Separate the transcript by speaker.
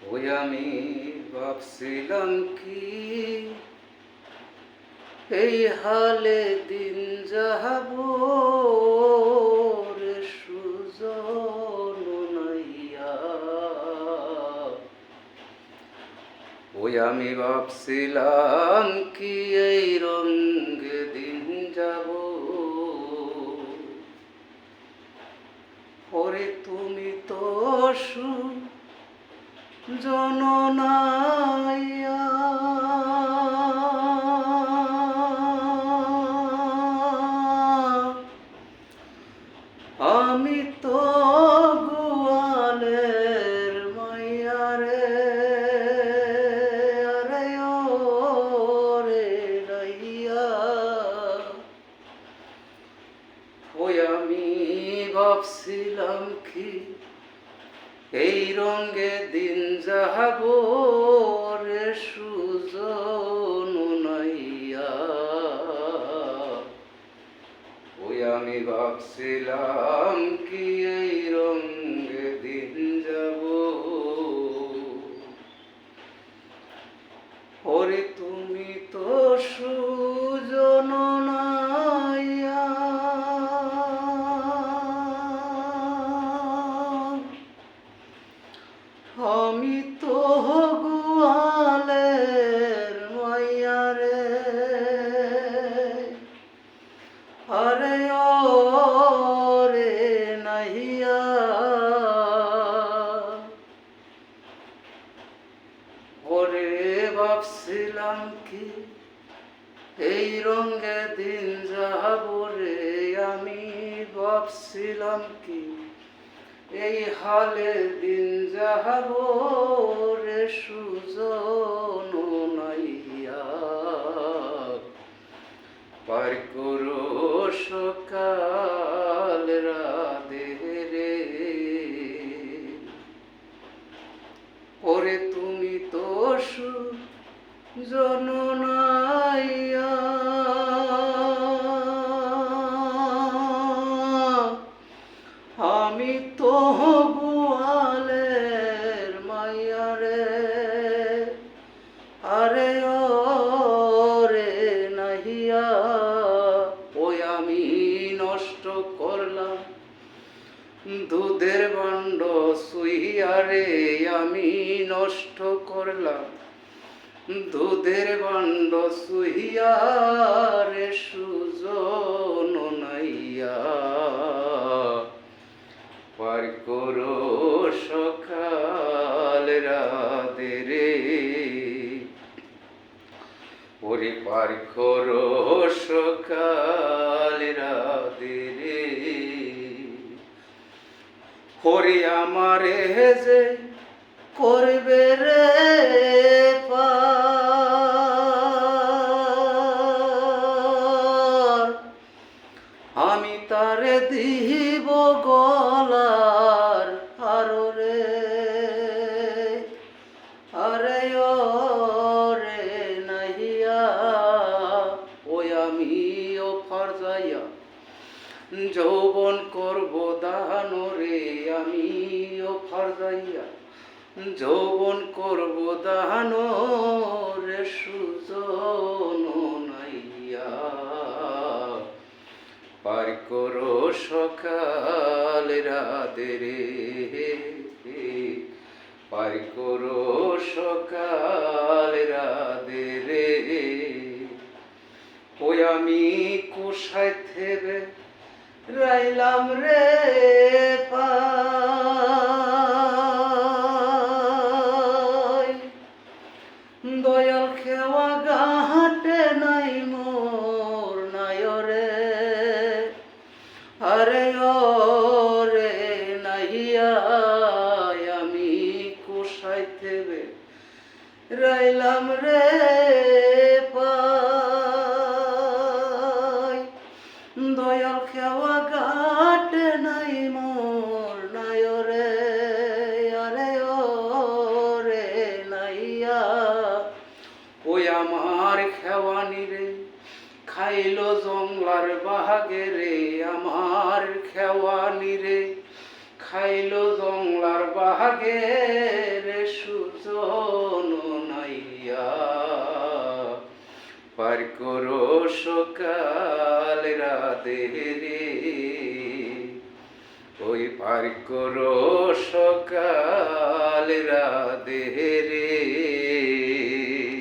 Speaker 1: ওই আমি ভাবছিলাম কি এই হালে দিন যাহাবো রে সুজন নাইয়া। ওই আমি ভাবছিলাম কি এই রঙে দিন যাব, ওরে তুমি তো জননাইয়া। আমি তো গোয়ালের মাইয়া রে, আরে ও রে রাইয়া। ওই আমি ভাবছিলাম কি এই রঙে দিন যাহাবো রে সুজন নাইয়া। ওই আমি ভাবছিলাম কি এই রঙে দিন যাব, ওরে তুমি তো সুজন নাইয়া। আমি তো গোয়ালের মাইয়া রে, আরে ও রে নাহিয়া। ওরে ভাবছিলাম কি এই রঙে দিন যাব রে, আমি ভাবছিলাম কি এই হালে দিন যাব রে সুজন নাইয়া। পার করো সকাল রাতে রে, ওরে তুমি তো সুজন নাইয়া। আমি তো গোয়ালের মাইয়া রে, আরে ও রে নাহিয়া। ওই আমি নষ্ট করলাম দুধের ভাণ্ড সুইয়া রে, আমি নষ্ট করলাম দুধের ভাণ্ড সুইয়া রে সুজন নাইয়া। পার করো সকাল রাতে রে, ওরে পার করো সকাল রাতে রে। ওরে আমারে যে করবে রে পার, আমি তারে দিব গলার হার রে, আরে ও রে নাহিয়া। ওই আমি অফার যাইয়া যৌবন করব দান রে, আমি অফার যাইয়া যৌবন করব দান রে সুজন নাইয়া। পার করো সকাল রাতে রে, পার করো সকাল রাতে রে। ওই আমি কোষায় থেবে রাইলাম রে পাই, দয়াল খেওয়া গাহাটে নাই মোর নাই রে, আরে ও রে নাহিয়া। আমি কোষায় থেবে রাইলাম রে পাই, দয়াল খেওয়া গাটে নাই মোর নাই রে, আরে ও রে নাইয়া। ওই আমার খেওয়ানি রে খাইলো জংলার বাহাগে রে, আমার খেওয়ানি রে খাইলো জংলার বাহাগে রে সুজন পার করো সকাল রাতে রে, ওই পার করো সকাল রাতে রে।